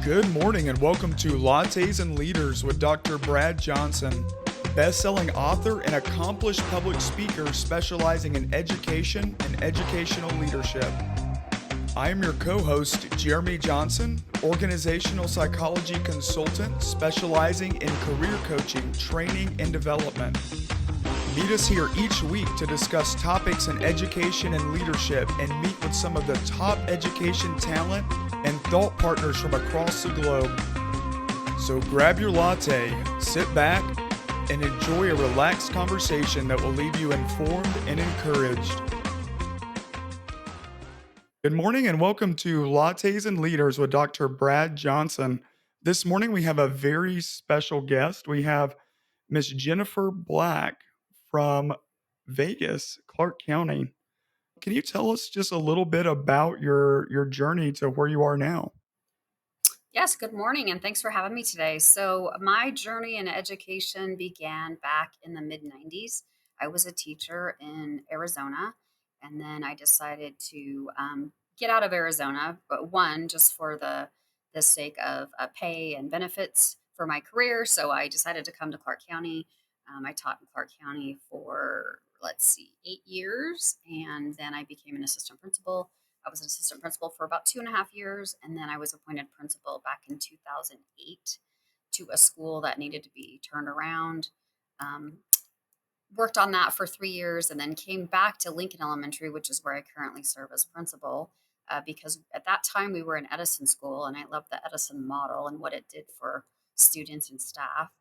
Good morning and welcome to Lattes and Leaders with Dr. Brad Johnson, best-selling author and accomplished public speaker specializing in education and educational leadership. I am your co-host, Jeremy Johnson, organizational psychology consultant specializing in career coaching, training, and development. Meet us here each week to discuss topics in education and leadership and meet with some of the top education talent and thought partners from across the globe. So grab your latte, sit back, and enjoy a relaxed conversation that will leave you informed and encouraged. Good morning and welcome to Lattes and Leaders with Dr. Brad Johnson. This morning we have a very special guest. We have Miss Jennifer Black from Vegas, Clark County. Can you tell us just a little bit about your journey to where you are now? Yes, good morning, and thanks for having me today. So, my journey in education began back in the mid 90s. I was a teacher in Arizona, and then I decided to get out of Arizona, but one, just for the sake of pay and benefits for my career. So, I decided to come to Clark County. I taught in Clark County for, let's see, 8 years, and then I became an assistant principal. I was an assistant principal for about 2.5 years, and then I was appointed principal back in 2008 to a school that needed to be turned around. Um, Worked on that for 3 years, and then came back to Lincoln Elementary, which is where I currently serve as principal. Because at that time we were an Edison school, and I loved the Edison model and what it did for students and staff.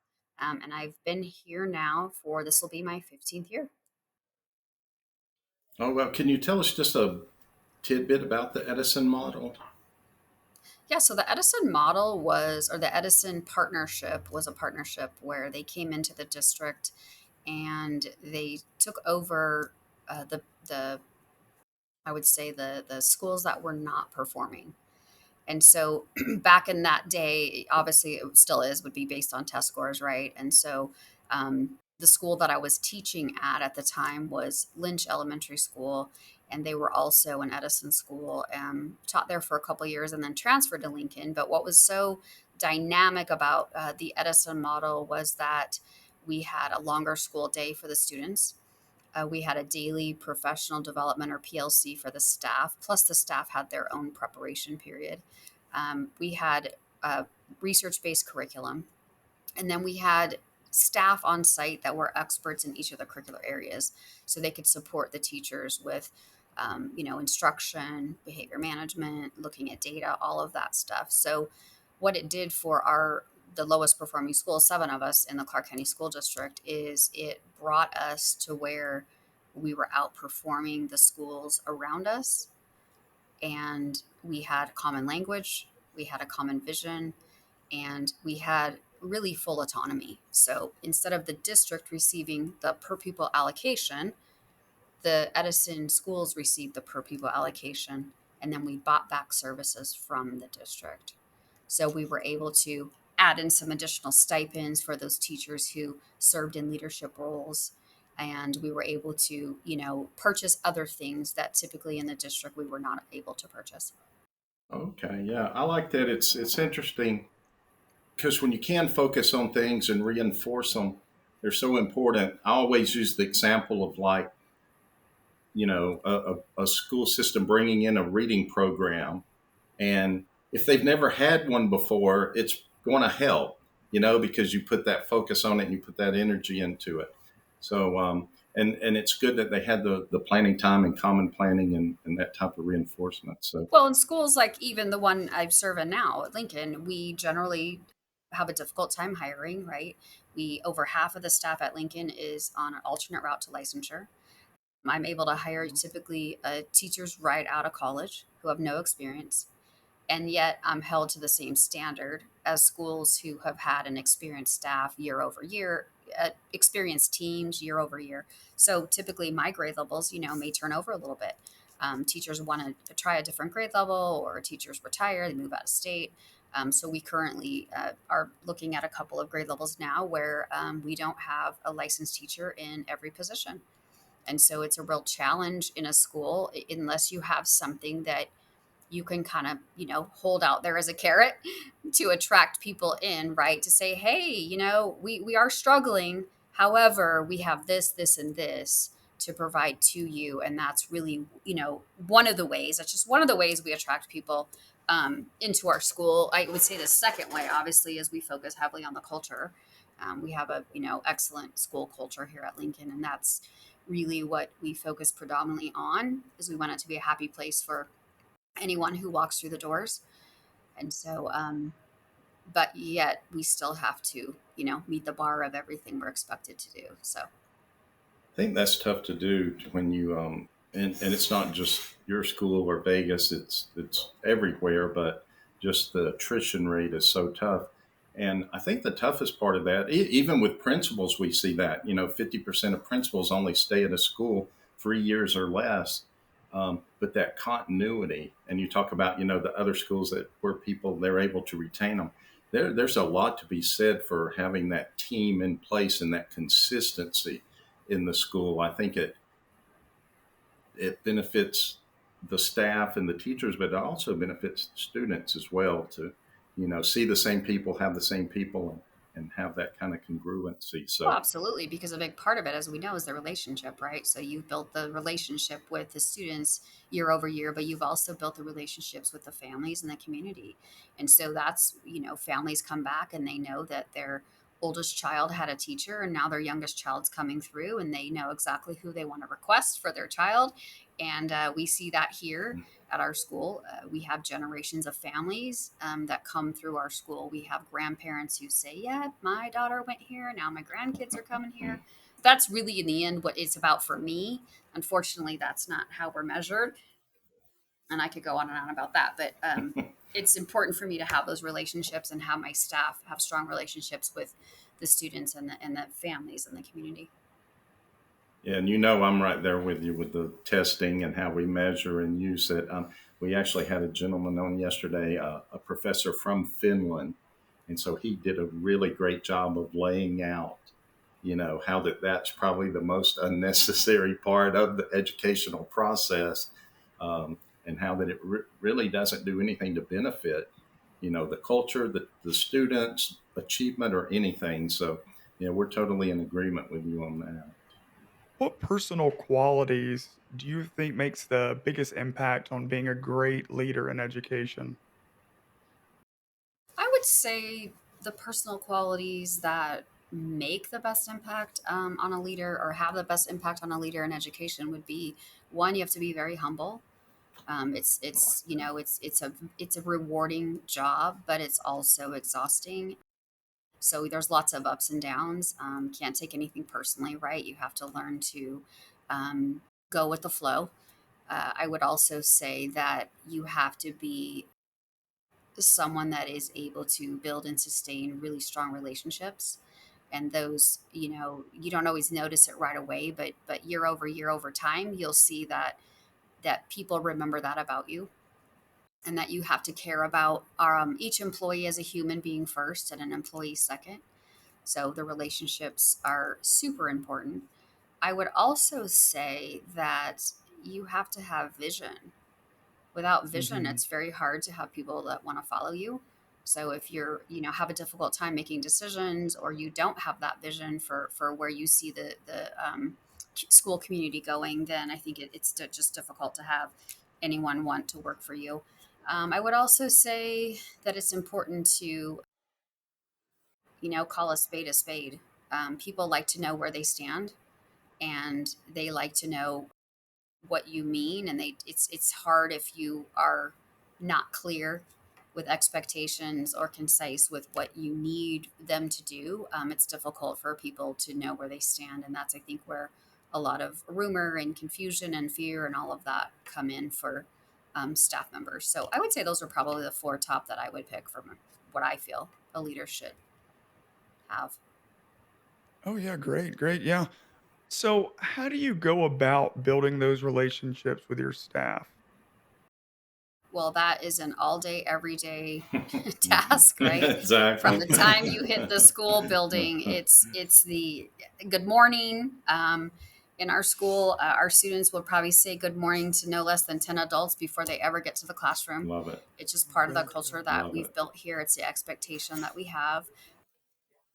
And I've been here now for this will be my 15th year. Oh, well, can you tell us just a tidbit about the Edison model? Yeah, so the Edison model was, or the Edison partnership was a partnership where they came into the district and they took over the I would say the schools that were not performing. And so back in that day, obviously it still is, would be based on test scores, right? And so the school that I was teaching at the time was Lynch Elementary School, and they were also an Edison school. Taught there for a couple years and then transferred to Lincoln. But what was so dynamic about the Edison model was that we had a longer school day for the students. We had a daily professional development or PLC for the staff, plus the staff had their own preparation period. We had a research based curriculum, and then we had staff on site that were experts in each of the curricular areas so they could support the teachers with instruction, behavior management, looking at data, all of that stuff. So what it did for the lowest performing schools, 7 of us in the Clark County School District, is it brought us to where we were outperforming the schools around us, and we had common language, we had a common vision, and we had really full autonomy. So instead of the district receiving the per pupil allocation, the Edison schools received the per pupil allocation, and then we bought back services from the district. So we were able to add in some additional stipends for those teachers who served in leadership roles. And we were able to, purchase other things that typically in the district we were not able to purchase. Okay, yeah, I like that. It's interesting because when you can focus on things and reinforce them, they're so important. I always use the example of like, a school system bringing in a reading program, and if they've never had one before, it's going to help, because you put that focus on it and you put that energy into it. So, and it's good that they had the planning time and common planning and that type of reinforcement. So, Well, in schools like even the one I serve in now at Lincoln, we generally have a difficult time hiring, right? We over half of the staff at Lincoln is on an alternate route to licensure. I'm able to hire typically teachers right out of college who have no experience, and yet I'm held to the same standard as schools who have had an experienced staff year over year, experienced teams year over year. So typically my grade levels, may turn over a little bit. Teachers want to try a different grade level, or teachers retire, they move out of state. So we currently are looking at a couple of grade levels now where we don't have a licensed teacher in every position. And so it's a real challenge in a school unless you have something that you can kind of, hold out there as a carrot to attract people in, right? To say, hey, we are struggling. However, we have this, this, and this to provide to you. And that's really, one of the ways, that's just one of the ways we attract people into our school. I would say the second way, obviously, is we focus heavily on the culture. We have a, excellent school culture here at Lincoln, and that's really what we focus predominantly on, is we want it to be a happy place for anyone who walks through the doors. And so, but yet we still have to, meet the bar of everything we're expected to do. So, I think that's tough to do when you and it's not just your school or Vegas. It's everywhere, but just the attrition rate is so tough. And I think the toughest part of that, even with principals, we see that 50% of principals only stay at a school 3 years or less. But that continuity, and you talk about the other schools that where people they're able to retain them. There's a lot to be said for having that team in place and that consistency in the school. I think it benefits the staff and the teachers, but it also benefits the students as well to, see the same people, have the same people, and have that kind of congruency. well, So, absolutely, because a big part of it, as we know, is the relationship, right? So you've built the relationship with the students year over year, but you've also built the relationships with the families and the community. And so that's, families come back and they know that their oldest child had a teacher, and now their youngest child's coming through, and they know exactly who they want to request for their child. And we see that here at our school. We have generations of families that come through our school. We have grandparents who say, yeah, my daughter went here. Now my grandkids are coming here. That's really, in the end, what it's about for me. Unfortunately, that's not how we're measured. And I could go on and on about that. But it's important for me to have those relationships and have my staff have strong relationships with the students and the families and the community. yeah, and I'm right there with you with the testing and how we measure and use it. We actually had a gentleman on yesterday, a professor from Finland, and so he did a really great job of laying out, how that's probably the most unnecessary part of the educational process, and how that it really doesn't do anything to benefit, the culture, the students' achievement, or anything. So, yeah, we're totally in agreement with you on that. What personal qualities do you think makes the biggest impact on being a great leader in education? I would say the personal qualities that make the best impact on a leader, or have the best impact on a leader in education, would be, one, you have to be very humble. It's a rewarding job, but it's also exhausting. So there's lots of ups and downs. Can't take anything personally, right? You have to learn to go with the flow. I would also say that you have to be someone that is able to build and sustain really strong relationships. And those, you don't always notice it right away, but year over year over time, you'll see that people remember that about you, and that you have to care about each employee as a human being first and an employee second. So the relationships are super important. I would also say that you have to have vision. Without vision, Mhm. it's very hard to have people that want to follow you. So if you're, have a difficult time making decisions, or you don't have that vision for where you see the school community going, then I think it's just difficult to have anyone want to work for you. I would also say that it's important to, call a spade a spade. People like to know where they stand, and they like to know what you mean, and it's hard if you are not clear with expectations or concise with what you need them to do. It's difficult for people to know where they stand, and that's, I think, where a lot of rumor and confusion and fear and all of that come in for staff members. So I would say those are probably the four top that I would pick from what I feel a leader should have. Oh, yeah, great, great, yeah. So, how do you go about building those relationships with your staff? Well, that is an all day, every day task, right? From Exactly. the time you hit the school building, it's the good morning. In our school, our students will probably say good morning to no less than 10 adults before they ever get to the classroom. Love it. It's just part of the Very culture good. that Love we've it. built here. It's the expectation that we have.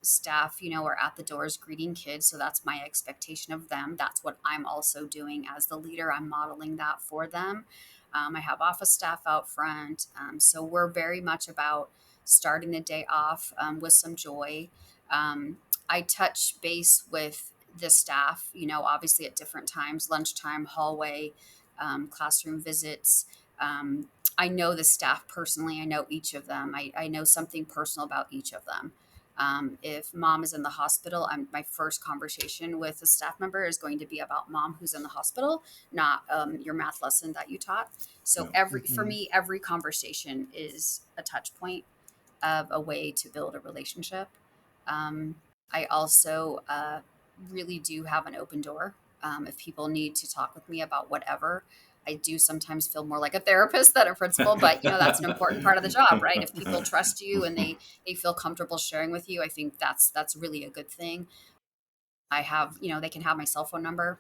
Staff, are at the doors greeting kids. So that's my expectation of them. That's what I'm also doing as the leader. I'm modeling that for them. I have office staff out front. So we're very much about starting the day off with some joy. I touch base with the staff, obviously at different times, lunchtime, hallway, classroom visits. I know the staff personally. I know each of them. I know something personal about each of them. If mom is in the hospital, my first conversation with a staff member is going to be about mom who's in the hospital, not your math lesson that you taught. So Yeah. for Mhm. me, every conversation is a touch point of a way to build a relationship. Um, I also really do have an open door. If people need to talk with me about whatever, I do sometimes feel more like a therapist than a principal, but that's an important part of the job, right? If people trust you and they feel comfortable sharing with you, I think that's really a good thing. I have, they can have my cell phone number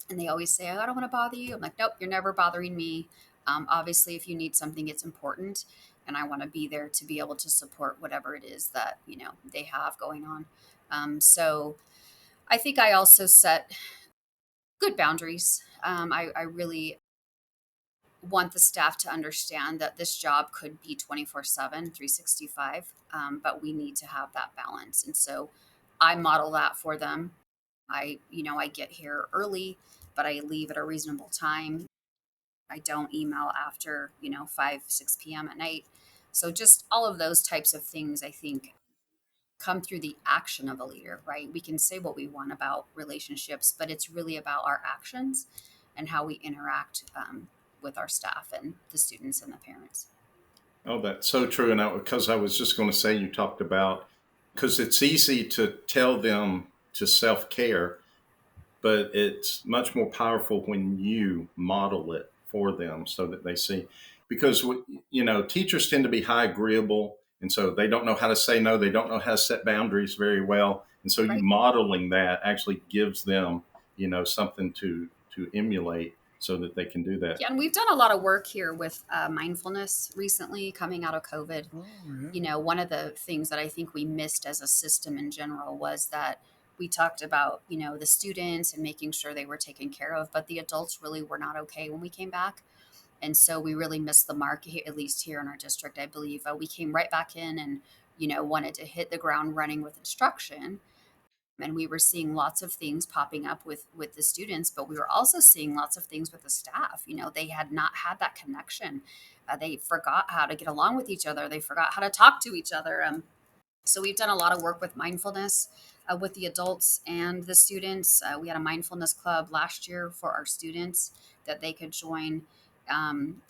and they always say, I don't want to bother you. I'm like, nope, you're never bothering me. Obviously, if you need something, it's important. And I want to be there to be able to support whatever it is that, they have going on. So I think I also set good boundaries. I really want the staff to understand that this job could be 24/7, 365, but we need to have that balance. And so I model that for them. I get here early, but I leave at a reasonable time. I don't email after, 5, 6 p.m. at night. So just all of those types of things, I think, come through the action of a leader, right? We can say what we want about relationships, but it's really about our actions and how we interact with our staff and the students and the parents. Oh, that's so true. And because I was just going to say, you talked about, because it's easy to tell them to self care, but it's much more powerful when you model it for them so that they see. Because, teachers tend to be high agreeable. And so they don't know how to say no. They don't know how to set boundaries very well. And so you Right. modeling that actually gives them, something to emulate so that they can do that. Yeah, and we've done a lot of work here with mindfulness recently coming out of COVID. Oh, yeah. One of the things that I think we missed as a system in general was that we talked about, the students and making sure they were taken care of, but the adults really were not okay when we came back. And so we really missed the mark, at least here in our district, I believe. We came right back in and, wanted to hit the ground running with instruction, and we were seeing lots of things popping up with the students, but we were also seeing lots of things with the staff. They had not had that connection. They forgot how to get along with each other. They forgot how to talk to each other. So we've done a lot of work with mindfulness with the adults and the students. We had a mindfulness club last year for our students that they could join.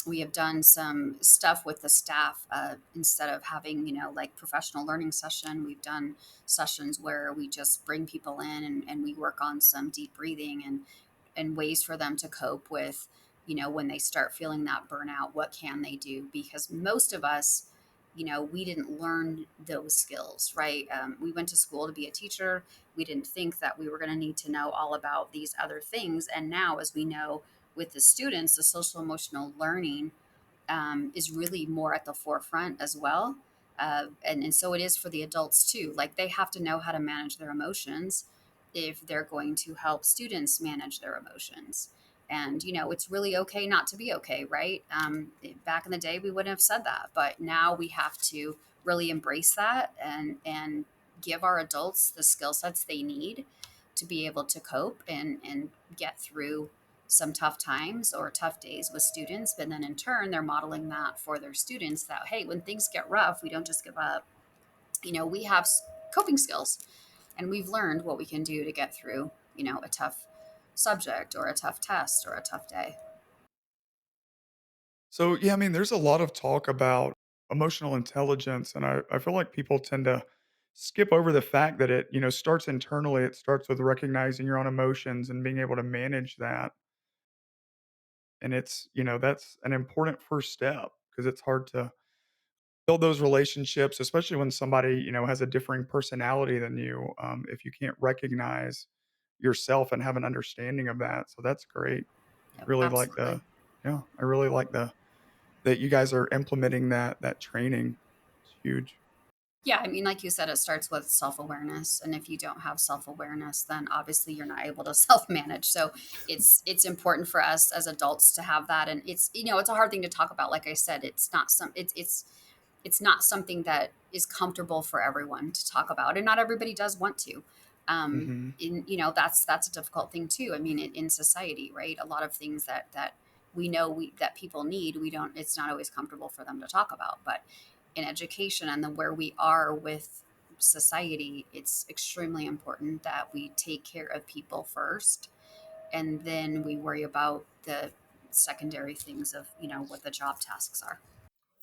We have done some stuff with the staff instead of having, like professional learning session. We've done sessions where we just bring people in and we work on some deep breathing and ways for them to cope with, when they start feeling that burnout. What can they do? Because most of us, we didn't learn those skills, right? We went to school to be a teacher. We didn't think that we were going to need to know all about these other things. And now, as we know with the students, the social emotional learning is really more at the forefront as well. And so it is for the adults too. Like they have to know how to manage their emotions if they're going to help students manage their emotions. And, it's really okay not to be okay, right? Back in the day, we wouldn't have said that. But now we have to really embrace that and give our adults the skill sets they need to be able to cope and get through some tough times or tough days with students, but then in turn they're modeling that for their students that, hey, when things get rough, we don't just give up. We have coping skills and we've learned what we can do to get through, a tough subject or a tough test or a tough day. So, yeah, I mean, there's a lot of talk about emotional intelligence, and I feel like people tend to skip over the fact that it, starts internally. It starts with recognizing your own emotions and being able to manage that. And it's, that's an important first step because it's hard to build those relationships, especially when somebody, has a differing personality than you. If you can't recognize, yourself and have an understanding of that. So that's great. Yep, Really like absolutely. the yeah, I really like the that you guys are implementing that training. It's huge. Yeah, I mean, like you said, it starts with self awareness, and if you don't have self awareness, then obviously you're not able to self manage. So it's important for us as adults to have that, and it's a hard thing to talk about. Like I said, it's not something that is comfortable for everyone to talk about, and not everybody does want to. Mhm. That's a difficult thing too. I mean, in society, right? A lot of things that we know that people need, we don't. It's not always comfortable for them to talk about, but in education and then where we are with society, it's extremely important that we take care of people first, and then we worry about the secondary things of what the job tasks are.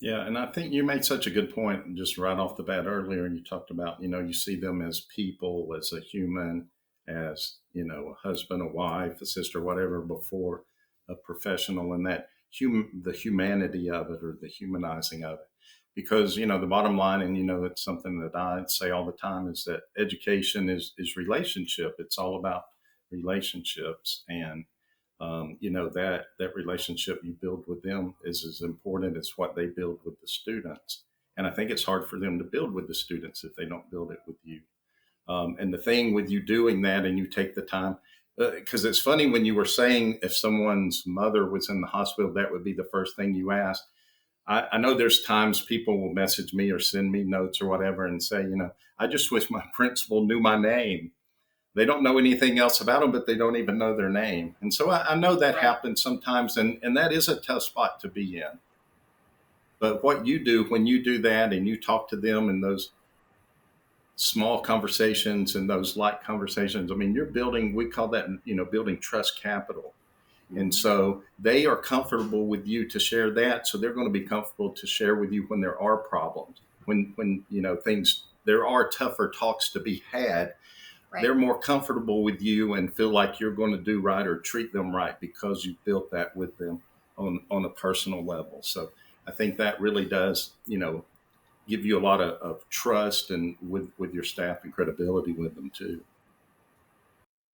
Yeah, and I think you made such a good point just right off the bat earlier. And you talked about, you see them as people, as a human, as, a husband, a wife, a sister, whatever, before a professional, and that the humanity of it or the humanizing of it. Because, the bottom line, and, it's something that I say all the time is that education is relationship. It's all about relationships. And that relationship you build with them is as important as what they build with the students. And I think it's hard for them to build with the students if they don't build it with you. And the thing with you doing that, and you take the time, because it's funny when you were saying if someone's mother was in the hospital, that would be the first thing you asked. I know there's times people will message me or send me notes or whatever and say, I just wish my principal knew my name. They don't know anything else about them, but they don't even know their name. And so I know that Right. happens sometimes, and that is a tough spot to be in. But what you do when you do that and you talk to them in those small conversations and those light conversations, I mean, you're building, we call that, building trust capital. And Mhm. so they are comfortable with you to share that. So they're going to be comfortable to share with you when there are problems, when things, there are tougher talks to be had. They're Right. more comfortable with you and feel like you're going to do right or treat them right because you built that with them on a personal level. So I think that really does, give you a lot of trust and with your staff and credibility with them too.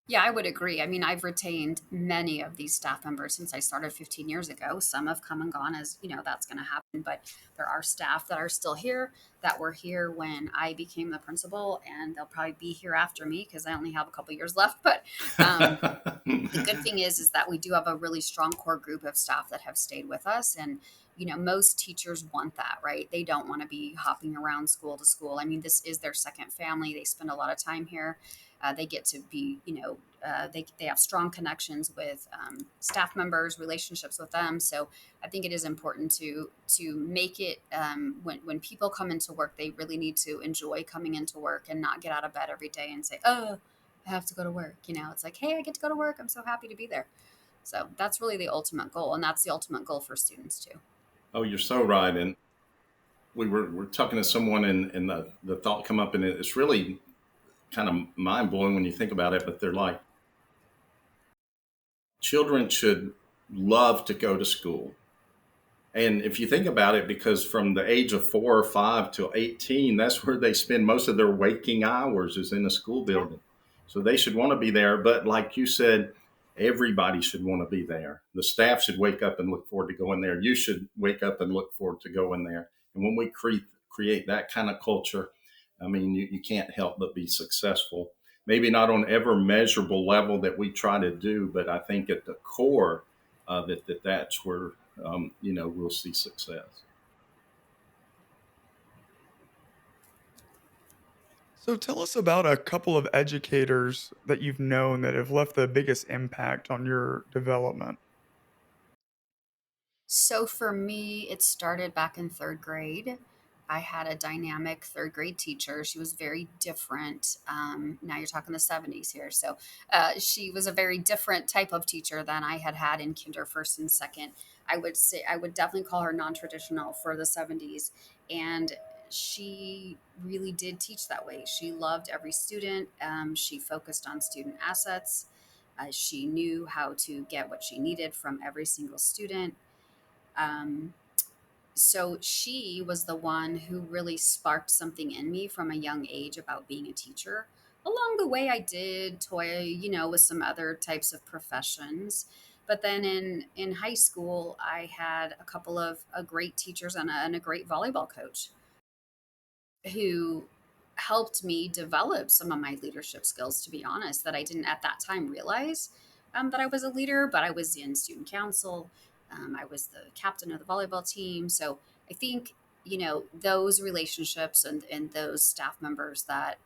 Yeah, I would agree. I mean, I've retained many of these staff members since I started 15 years ago. Some have come and gone, as that's going to happen, but there are staff that are still here that were here when I became the principal, and they'll probably be here after me because I only have a couple years left. But the good thing is that we do have a really strong core group of staff that have stayed with us, and most teachers want that, right? They don't want to be hopping around school to school. I mean, this is their second family. They spend a lot of time here. They get to be, they have strong connections with staff members, relationships with them. So I think it is important to make it, when people come into work, they really need to enjoy coming into work and not get out of bed every day and say, oh, I have to go to work. It's like, hey, I get to go to work. I'm so happy to be there. So that's really the ultimate goal. And that's the ultimate goal for students too. Oh, you're so right. And we're talking to someone and the thought come up and it's really kind of mind blowing when you think about it, but they're like, children should love to go to school. And if you think about it, because from the age of 4 or 5 till 18, that's where they spend most of their waking hours is in a school Yeah. building. So they should want to be there. But like you said, everybody should want to be there. The staff should wake up and look forward to going there. You should wake up and look forward to going there. And when we create that kind of culture, I mean, you can't help but be successful. Maybe not on ever measurable level that we try to do, but I think at the core of it, that's where we'll see success. So tell us about a couple of educators that you've known that have left the biggest impact on your development. So for me, it started back in third grade. I had a dynamic third grade teacher. She was very different. Now you're talking the 70s here. So she was a very different type of teacher than I had had in kinder, first, and second. I would definitely call her non traditional for the 70s. And she really did teach that way. She loved every student, she focused on student assets. She knew how to get what she needed from every single student. um, so she was the one who really sparked something in me from a young age about being a teacher. Along the way, I did toy, with some other types of professions. But then in high school, I had a couple of great teachers and a great volleyball coach who helped me develop some of my leadership skills, to be honest, that I didn't at that time realize that I was a leader, but I was in student council. I was the captain of the volleyball team. So I think, those relationships and those staff members that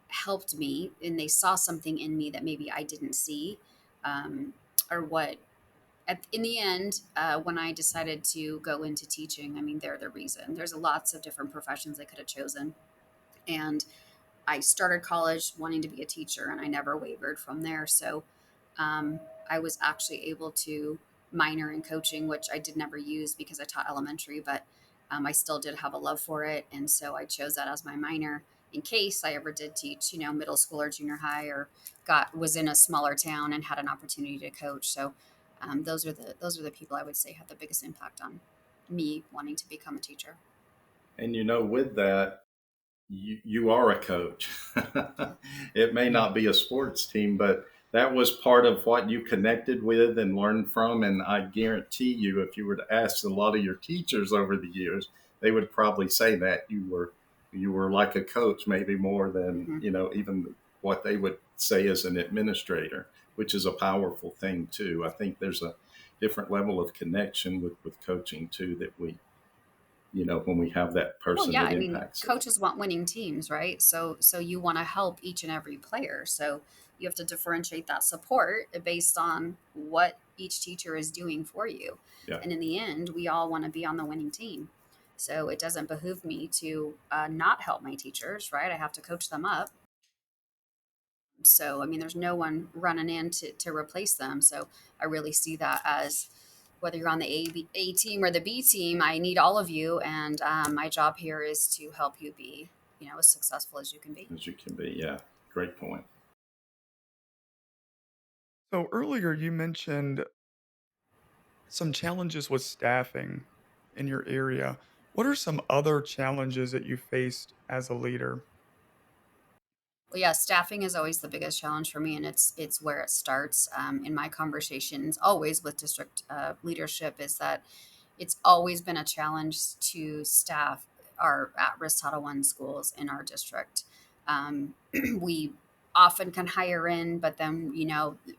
helped me and they saw something in me that maybe I didn't see, um, or what in the end, when I decided to go into teaching, I mean, they're the reason. There's lots of different professions I could have chosen. And I started college wanting to be a teacher and I never wavered from there. So um, I was actually able to minor in coaching, which I did never use because I taught elementary, but I still did have a love for it. And so I chose that as my minor in case I ever did teach, middle school or junior high, or was in a smaller town and had an opportunity to coach. So those are the people I would say had the biggest impact on me wanting to become a teacher. And with that, you are a coach. It may Yeah. not be a sports team, but that was part of what you connected with and learned from. And I guarantee you, if you were to ask a lot of your teachers over the years, they would probably say that you were like a coach, maybe more than Hmm. even what they would say as an administrator, which is a powerful thing too. I think there's a different level of connection with coaching too that when we have that Well, person yeah, that I mean, impacts us. coaches want winning teams, right? So you want to help each and every player. So you have to differentiate that support based on what each teacher is doing for you. Yeah. And in the end, we all want to be on the winning team. So it doesn't behoove me to not help my teachers, right? I have to coach them up. So, I mean, there's no one running in to replace them. So I really see that as whether you're on the A team or the B team, I need all of you. And my job here is to help you be, as successful as you can be. As you can be. Yeah, great point. So earlier you mentioned some challenges with staffing in your area. What are some other challenges that you faced as a leader? Well, yeah, staffing is always the biggest challenge for me, and it's where it starts in my conversations. Always with district leadership is that it's always been a challenge to staff our at-risk Title I schools in our district. We often can hire in, but then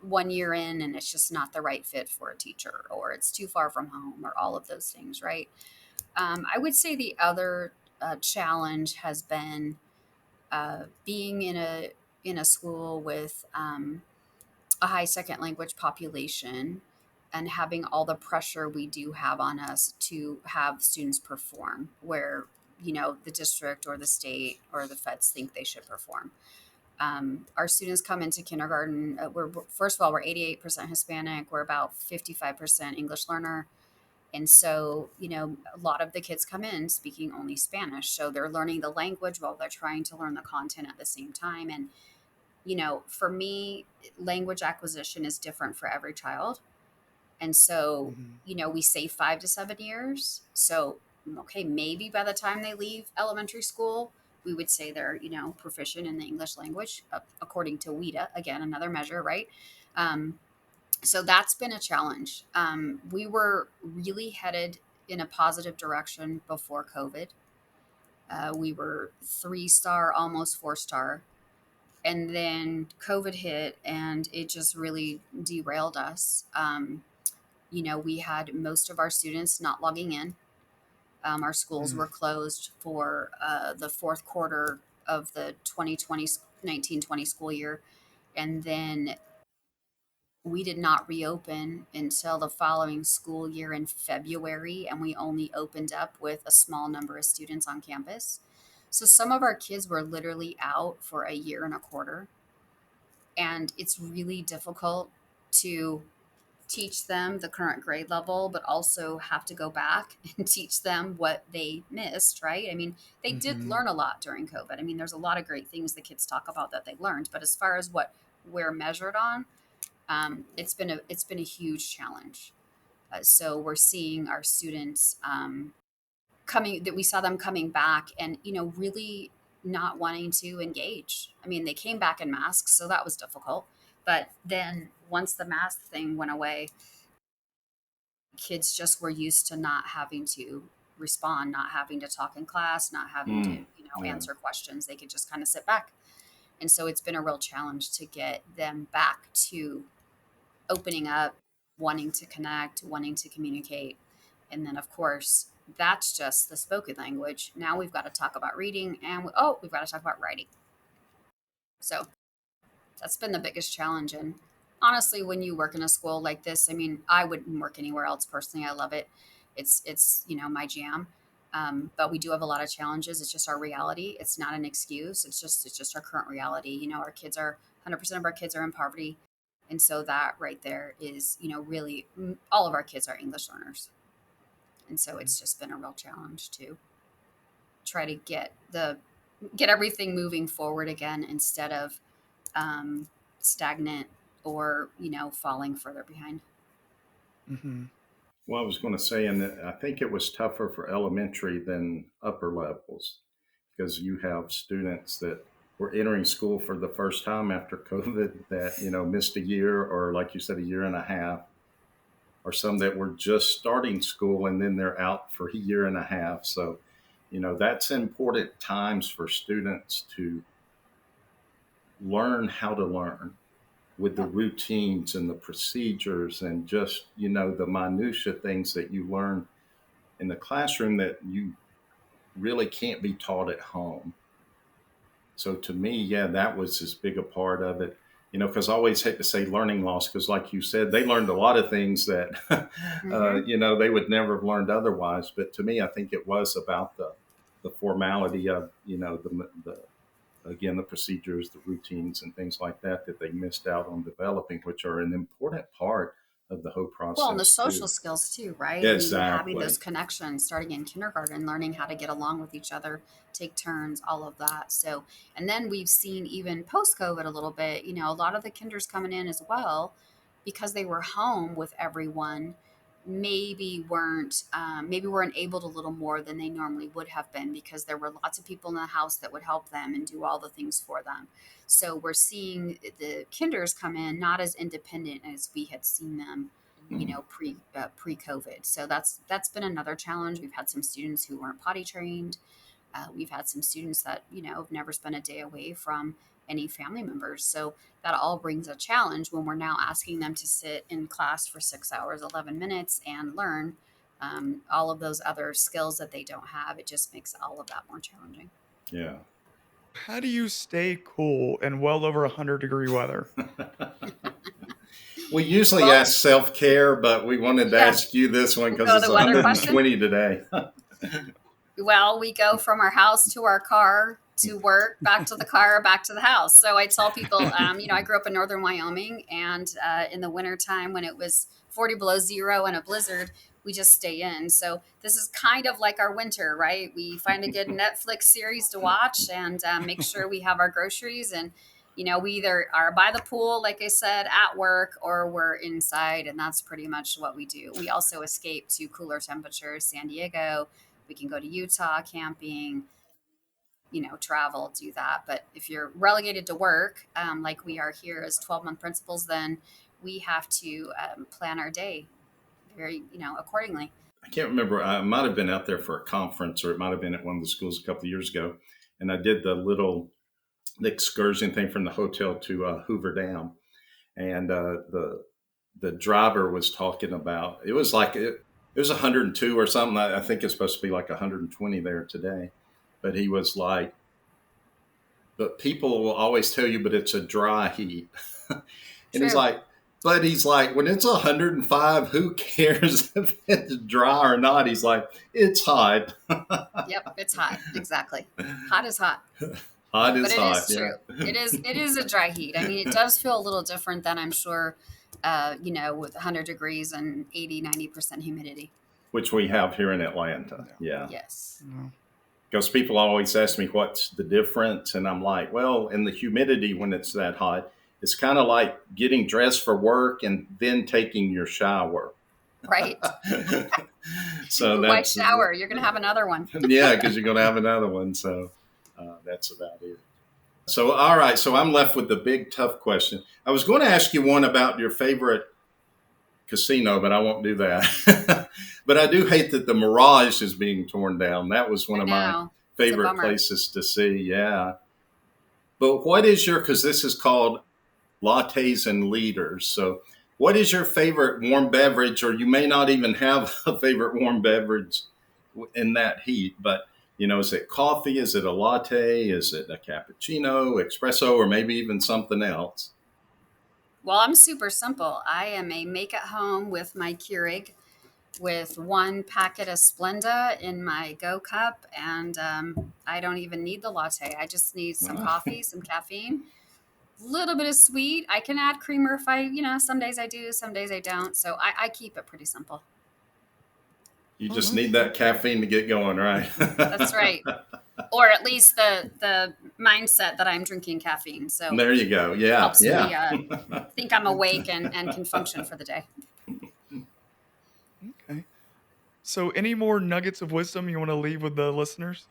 1 year in, and it's just not the right fit for a teacher, or it's too far from home, or all of those things, right? I would say the other challenge has been being in a school with a high second language population and having all the pressure we do have on us to have students perform where the district or the state or the feds think they should perform. Our students come into kindergarten, we're first of all, we're 88% Hispanic, we're about 55% English learner. And so, a lot of the kids come in speaking only Spanish. So they're learning the language while they're trying to learn the content at the same time. And, for me, language acquisition is different for every child. And so, Mhm. we say 5 to 7 years. So, okay, maybe by the time they leave elementary school, we would say they're, proficient in the English language, according to WIDA, again, another measure, right? Um, so that's been a challenge. We were really headed in a positive direction before COVID. We were 3 star, almost 4 star. And then COVID hit and it just really derailed us. We had most of our students not logging in. Our schools Mm. were closed for the fourth quarter of the 2020 1920 school year. And then we did not reopen until the following school year in February, and we only opened up with a small number of students on campus. So some of our kids were literally out for a year and a quarter, and it's really difficult to teach them the current grade level, but also have to go back and teach them what they missed, right? I mean, they did Mhm. learn a lot during COVID. I mean, there's a lot of great things the kids talk about that they learned, but as far as what we're measured on, it's been a huge challenge. So we're seeing our students coming that we saw them coming back, and really. not wanting to engage. I mean, they came back in masks, so that was difficult. But then once the mask thing went away, kids just were used to not having to respond, not having to talk in class, not having to, Mm, yeah. answer questions. They could just kind of sit back. And so it's been a real challenge to get them back to opening up, wanting to connect, wanting to communicate. And then, of course, that's just the spoken language. Now we've got to talk about reading and, we've got to talk about writing. So that's been the biggest challenge. And honestly, when you work in a school like this, I mean, I wouldn't work anywhere else personally. I love it. It's my jam. But we do have a lot of challenges. It's just our reality. It's not an excuse. It's just our current reality. Our kids are 100% of our kids are in poverty. And so that right there is, really all of our kids are English learners. And so it's just been a real challenge to try to get everything moving forward again instead of stagnant or falling further behind. Mm-hmm. Well, I was going to say, and I think it was tougher for elementary than upper levels because you have students that were entering school for the first time after COVID that, missed a year or, like you said, a year and a half, or some that were just starting school and then they're out for a year and a half. So, that's important times for students to learn how to learn with the Yep. routines and the procedures and just, the minutia things that you learn in the classroom that you really can't be taught at home. So to me, yeah, that was as big a part of it, because I always hate to say learning loss, because like you said, they learned a lot of things that, Mm-hmm. they would never have learned otherwise. But to me, I think it was about the formality of, the again, the procedures, the routines, and things like that that they missed out on developing, which are an important part of the whole Well, and the process social too. skills too, right? I mean, having those Exactly. connections starting in kindergarten, learning how to get along with each other, take turns, all of that. So, and then we've seen even post COVID a little bit, a lot of the kinders coming in as well because they were home with everyone. Maybe weren't able to little more than they normally would have been because there were lots of people in the house that would help them and do all the things for them. So we're seeing the kinders come in not as independent as we had seen them, Mm. pre COVID. So that's been another challenge. We've had some students who weren't potty trained. We've had some students that have never spent a day away from any family members. So that all brings a challenge when we're now asking them to sit in class for 6 hours, 11 minutes, and learn all of those other skills that they don't have. It just makes all of that more challenging. Yeah. How do you stay cool in well over 100-degree weather? We usually Well, ask self care, but we wanted to yeah. ask you this one because Oh, it's the weather question. 120 today. Well, we go from our house to our car to work, back to the car, back to the house. So I tell people, I grew up in northern Wyoming, and in the wintertime when it was 40 below zero and a blizzard, we just stay in. So this is kind of like our winter, right? We find a good Netflix series to watch and make sure we have our groceries. And, we either are by the pool, like I said, at work, or we're inside. And that's pretty much what we do. We also escape to cooler temperatures, San Diego. We can go to Utah camping, travel, do that. But if you're relegated to work, like we are here as 12-month principals, then we have to plan our day very, accordingly. I can't remember. I might have been out there for a conference, or it might have been at one of the schools a couple of years ago. And I did the excursion thing from the hotel to Hoover Dam, and the driver was talking about it was like it was 102 or something. I think it's supposed to be like 120 there today, but he was like, but people will always tell you, but it's a dry heat. And True. he's like, when it's 105, who cares if it's dry or not? He's like, it's hot. Yep, it's hot. Exactly. Hot is hot. Hot But is it hot. is Yeah. true. It is a dry heat. I mean, it does feel a little different than I'm sure, with 100 degrees and 80-90% humidity. Which we have here in Atlanta. Yeah. Yeah. Yes. No. Because people always ask me what's the difference. And I'm like, well, in the humidity when it's that hot, it's kind of like getting dressed for work and then taking your shower. Right. So Why that's, shower? You're going to have another one. yeah, because you're going to have another one. So, That's about it. So, all right. So I'm left with the big tough question. I was going to ask you one about your favorite casino, but I won't do that. But I do hate that the Mirage is being torn down. That was one I of my know. It's a favorite bummer. places to see. Yeah. But what is your, because this is called Lattes and Leaders. So what is your favorite warm beverage? Or you may not even have a favorite warm beverage in that heat, but is it coffee? Is it a latte? Is it a cappuccino, espresso, or maybe even something else? Well, I'm super simple. I am a make at home with my Keurig with one packet of Splenda in my Go cup. And I don't even need the latte. I just need some coffee, some caffeine, a little bit of sweet. I can add creamer if some days I do, some days I don't. So I keep it pretty simple. You just need that caffeine to get going, right? That's right. Or at least the mindset that I'm drinking caffeine. So There you go. Yeah. helps Yeah. me think I'm awake and can function for the day. Okay. So, any more nuggets of wisdom you want to leave with the listeners?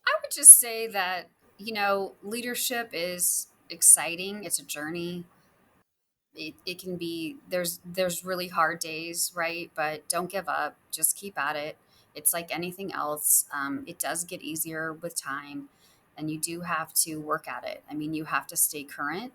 I would just say that, leadership is exciting. It's a journey. It can be, there's really hard days, right? But don't give up. Just keep at it. It's like anything else. It does get easier with time, and you do have to work at it. I mean, you have to stay current.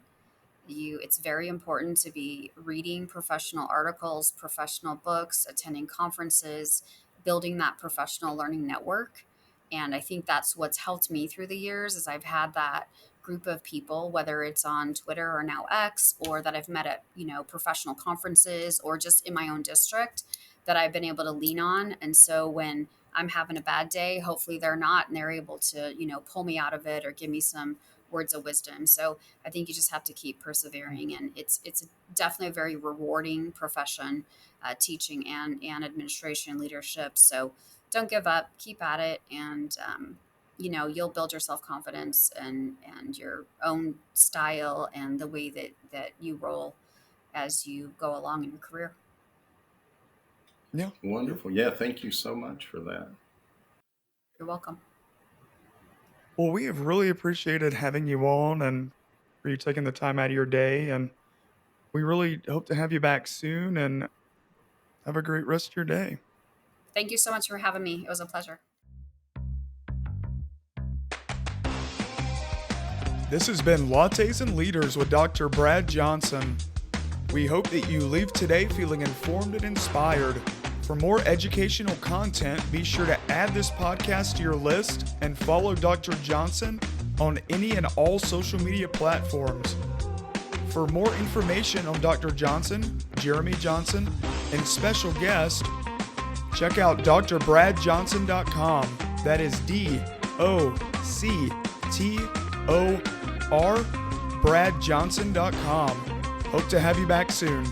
It's very important to be reading professional articles, professional books, attending conferences, building that professional learning network. And I think that's what's helped me through the years is I've had that group of people, whether it's on Twitter or now X, or that I've met at professional conferences or just in my own district, that I've been able to lean on. And so when I'm having a bad day, hopefully they're not, and they're able to pull me out of it or give me some words of wisdom. So I think you just have to keep persevering, and it's definitely a very rewarding profession, teaching and administration and leadership. So don't give up, keep at it, and you'll build your self-confidence and your own style and the way that you roll as you go along in your career. Yeah. Wonderful. Yeah. Thank you so much for that. You're welcome. Well, we have really appreciated having you on and for you taking the time out of your day. And we really hope to have you back soon and have a great rest of your day. Thank you so much for having me. It was a pleasure. This has been Lattes and Leaders with Dr. Brad Johnson. We hope that you leave today feeling informed and inspired. For more educational content, be sure to add this podcast to your list and follow Dr. Johnson on any and all social media platforms. For more information on Dr. Johnson, Jeremy Johnson, and special guest, check out drbradjohnson.com. That is DOCTOR, bradjohnson.com. Hope to have you back soon.